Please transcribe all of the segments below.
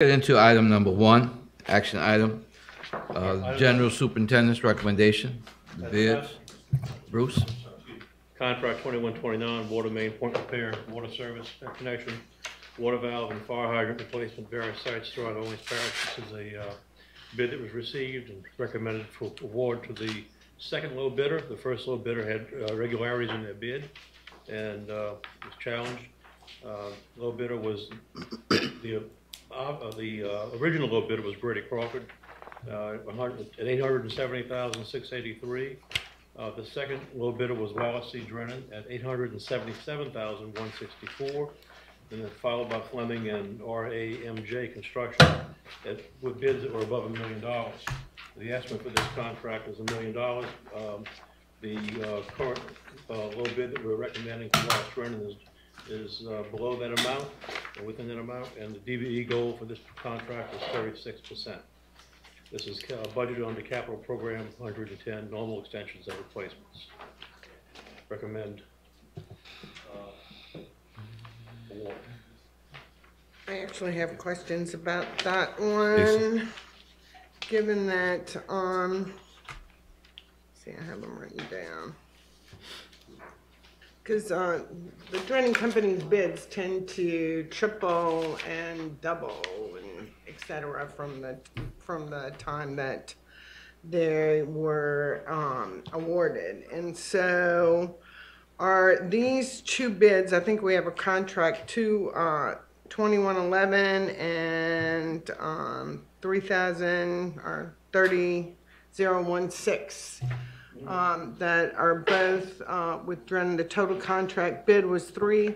Get into item number 1, action item, General Superintendent's recommendation, the bids. Bruce? Contract 2129, water main point repair, water service connection, water valve and fire hydrant replacement, various sites throughout Owens Parish. This is a bid that was received and recommended for award to the second low bidder. The first low bidder had irregularities in their bid and was challenged. Low bidder was the original low bidder was Brady Crawford at $870,683. The second low bidder was Wallace C. Drennan at $877,164, and then followed by Fleming and RAMJ Construction with bids that were above $1 million. The estimate for this contract is $1 million. The current low bid that we're recommending for Wallace Drennan is below that amount, or within that amount, and the DBE goal for this contract is 36%. This is budgeted under capital program 110, normal extensions and replacements. Recommend award. I actually have questions about that one. Given that, see, I have them written down. Because the Drennan Company's bids tend to triple and double and et cetera from the time that they were awarded. And so are these two bids, I think we have a contract 2111 and 3000 or 30016. That are both with Drennan. The total contract bid was 3,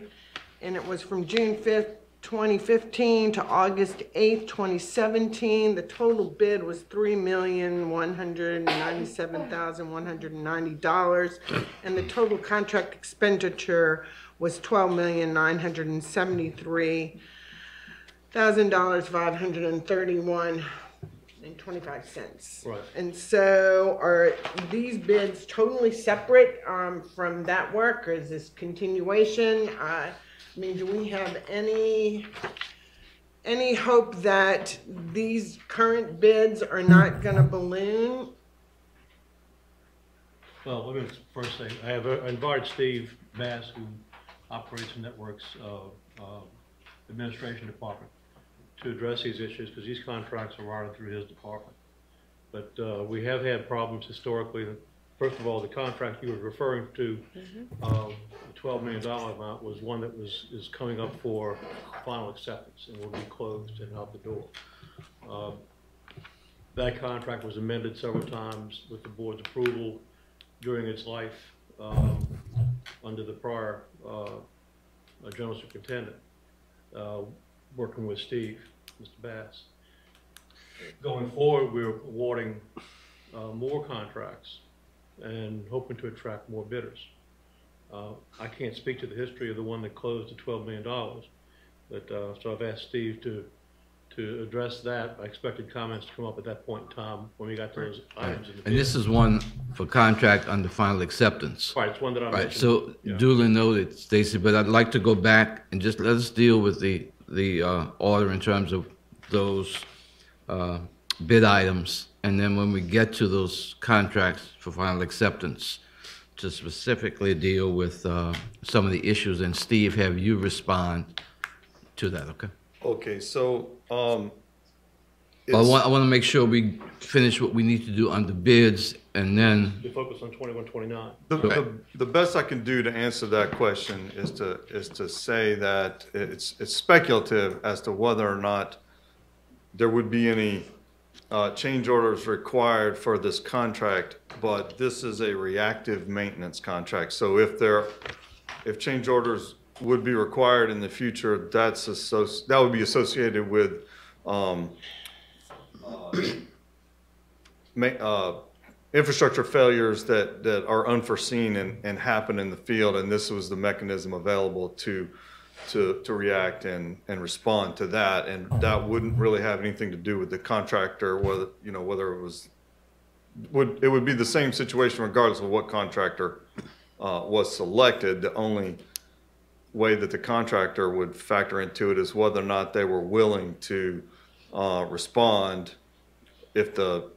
and it was from June 5th, 2015 to August 8th, 2017. The total bid was $3,197,190, and the total contract expenditure was $12,973,531.25. Right. And so are these bids totally separate from that work, or is this continuation? I mean, do we have any hope that these current bids are not going to balloon? Well, let me first say, I have invited Steve Bass, who operates the Networks Administration Department, to address these issues, because these contracts are routed through his department. But we have had problems historically. First of all, the contract you were referring to, the $12 million amount, was one that is coming up for final acceptance and will be closed and out the door. That contract was amended several times with the board's approval during its life under the prior general superintendent, working with Steve, Mr. Bass. Going forward, we're awarding more contracts and hoping to attract more bidders. I can't speak to the history of the one that closed at $12 million, but so I've asked Steve to address that. I expected comments to come up at that point in time when we got those items in the bid. And this is one for contract under final acceptance. Right, it's one that I mentioned. So yeah. Duly noted, Stacy, but I'd like to go back and just let us deal with the order in terms of those bid items, and then when we get to those contracts for final acceptance, to specifically deal with some of the issues, and Steve, have you respond to that, okay? Okay, so I want to make sure we finish what we need to do on the bids, and then we focus on 2129. the best I can do to answer that question is to say that it's speculative as to whether or not there would be any change orders required for this contract, but this is a reactive maintenance contract. So if change orders would be required in the future, that would be associated with infrastructure failures that are unforeseen and happen in the field, and this was the mechanism available to react and respond to that, and that wouldn't really have anything to do with the contractor, whether it would be the same situation regardless of what contractor was selected. The only way that the contractor would factor into it is whether or not they were willing to respond if the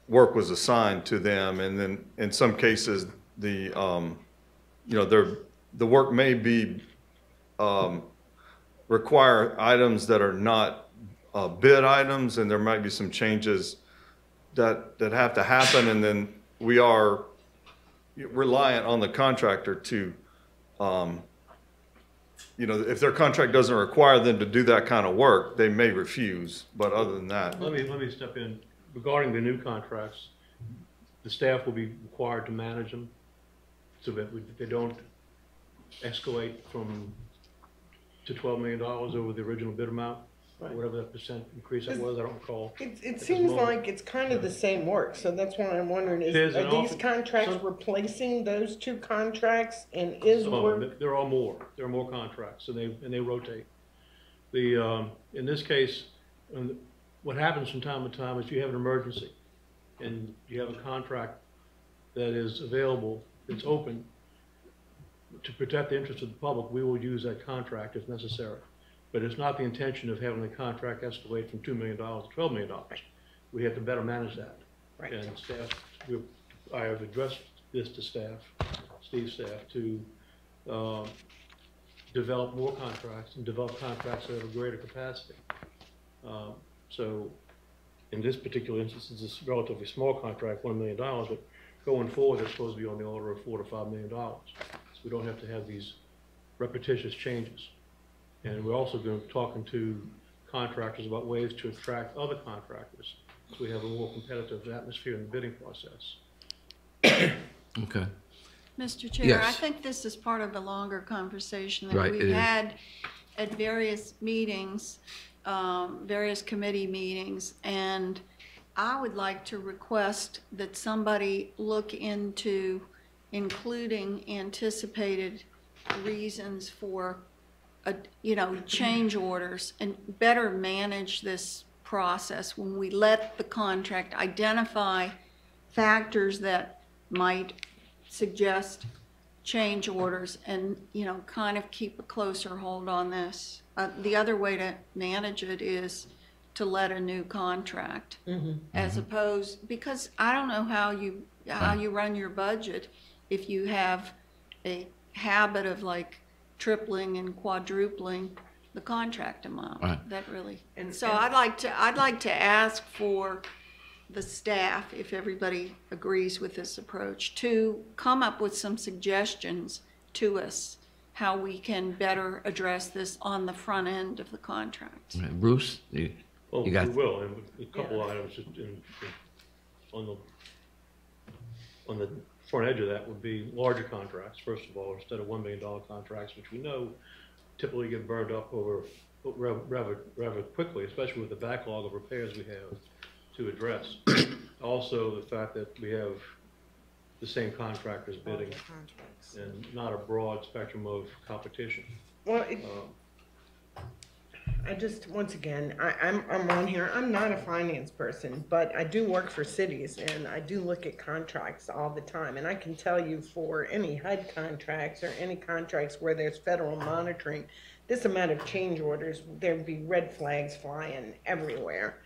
work was assigned to them. And then in some cases, the work may be require items that are not bid items, and there might be some changes that have to happen, and then we are reliant on the contractor to, if their contract doesn't require them to do that kind of work, they may refuse. But other than that, Let me step in. Regarding the new contracts, the staff will be required to manage them so that they don't escalate to $12 million over the original bid amount, whatever that percent increase that was, I don't recall. It seems like it's kind of the same work, so that's why I'm wondering, are these contracts replacing those two contracts, and is work? There are more. There are more contracts, and they rotate. In this case, what happens from time to time is you have an emergency, and you have a contract that is available, it's open. To protect the interest of the public, we will use that contract if necessary. But it's not the intention of having the contract escalate from $2 million to $12 million. We have to better manage that. Right. And staff, I have addressed this to staff, Steve's staff, to develop more contracts and develop contracts that have a greater capacity. So in this particular instance, it's a relatively small contract, $1 million, but going forward, it's supposed to be on the order of $4 to $5 million. So we don't have to have these repetitious changes. And we're also going to be talking to contractors about ways to attract other contractors so we have a more competitive atmosphere in the bidding process. Okay. Mr. Chair, Yes. I think this is part of a longer conversation that Right, it we've is. had at various meetings, various committee meetings, and I would like to request that somebody look into including anticipated reasons for, change orders and better manage this process when we let the contract identify factors that might suggest change orders and, kind of keep a closer hold on this. The other way to manage it is to let a new contract as opposed, because I don't know how you run your budget if you have a habit of like tripling and quadrupling the contract amount. Right. That really, I'd like to ask for the staff, if everybody agrees with this approach, to come up with some suggestions to us how we can better address this on the front end of the contract. Bruce, Well, you got we will, and a couple items on the front edge of that would be larger contracts, first of all, instead of $1 million contracts, which we know typically get burned up over rather quickly, especially with the backlog of repairs we have to address. Also, the fact that we have the same contractors bidding and not a broad spectrum of competition. Well, once again, I'm on here. I'm not a finance person, but I do work for cities, and I do look at contracts all the time. And I can tell you, for any HUD contracts or any contracts where there's federal monitoring, this amount of change orders, there'd be red flags flying everywhere.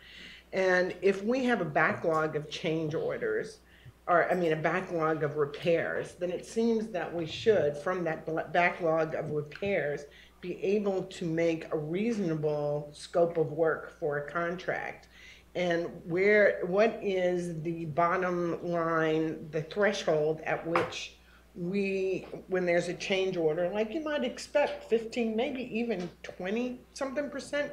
And if we have a backlog of change orders, a backlog of repairs, then it seems that we should, from that backlog of repairs, be able to make a reasonable scope of work for a contract. And what is the bottom line, the threshold at which when there's a change order, like you might expect 15, maybe even 20-something%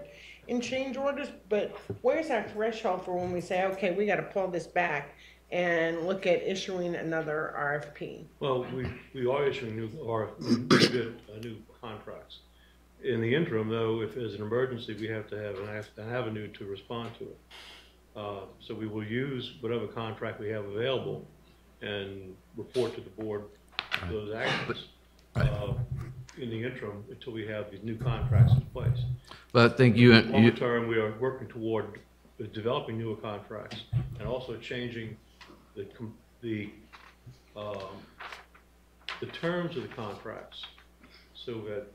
in change orders, but where's our threshold for when we say, okay, we got to pull this back and look at issuing another RFP? Well, we are issuing new contracts. In the interim, though, if there's an emergency, we have to have an avenue to respond to it. So we will use whatever contract we have available and report to the board those actions in the interim until we have these new contracts in place. but I think Long term, we are working toward developing newer contracts and also changing the terms of the contracts so that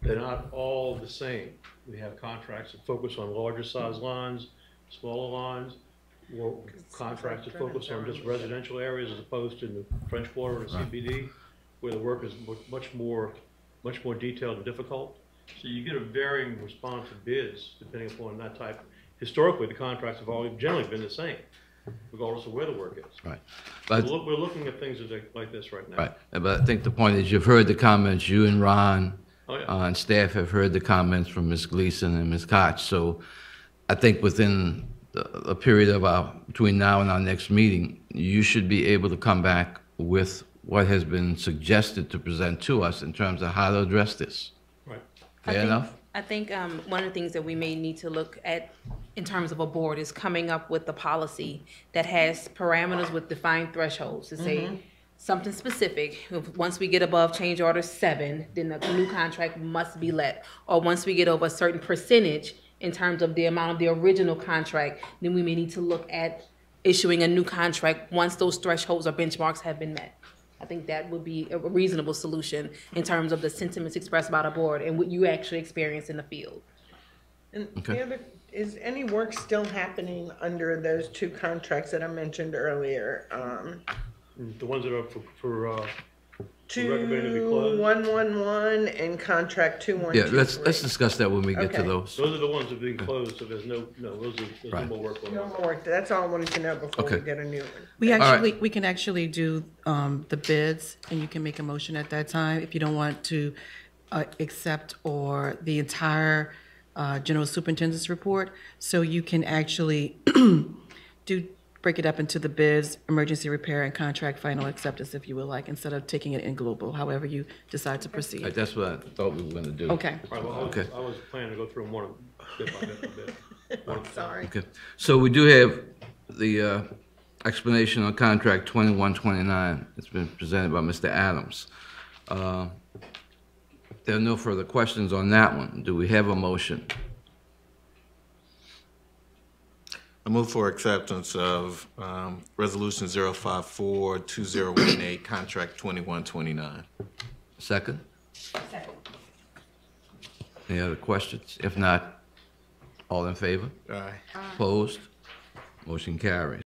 they're not all the same. We have contracts that focus on larger size lines smaller lines, or contracts that focus on just residential areas as opposed to the French Quarter and the CBD, where the work is much more detailed and difficult. So you get a varying response of bids depending upon that type. Historically, the contracts have always generally been the same, regardless of where the work is. Right. We're But, looking at things like this right now. right. But I think the point is you've heard the comments, you and Ron Oh, yeah. and staff have heard the comments from Ms. Gleason and Ms. Koch. So I think within a period of between now and our next meeting, you should be able to come back with what has been suggested to present to us in terms of how to address this. Right. Fair enough? I think one of the things that we may need to look at in terms of a board is coming up with a policy that has parameters with defined thresholds to say something specific. Once we get above change order 7, then the new contract must be let. Or once we get over a certain percentage in terms of the amount of the original contract, then we may need to look at issuing a new contract once those thresholds or benchmarks have been met. I think that would be a reasonable solution in terms of the sentiments expressed by the board and what you actually experience in the field. And Okay. the other, is any work still happening under those 2 contracts that I mentioned earlier? The ones that are for recommended to be closed. 2111 and contract 2123. Yeah, let's discuss that when we get to Okay. those. Those are the ones that are being closed, so there's no Right. more work going No on. more work. That's all I wanted to know before we Okay. get a new one. We can actually do the bids, and you can make a motion at that time if you don't want to accept or the entire general superintendent's report. So you can actually break it up into the bids, emergency repair, and contract final acceptance if you would like, instead of taking it in global, however you decide to Right, proceed. that's what I thought we were going to do. Okay. Right, well, Okay. I was planning to go through them one bit by bit by bit. Sorry. Okay, so we do have the explanation on contract 2129. It's been presented by Mr. Adams. There are no further questions on that one. Do we have a motion? I move for acceptance of Resolution 054-2018, Contract 2129. Second? Second. Any other questions? If not, all in favor? Aye. Opposed? Motion carries.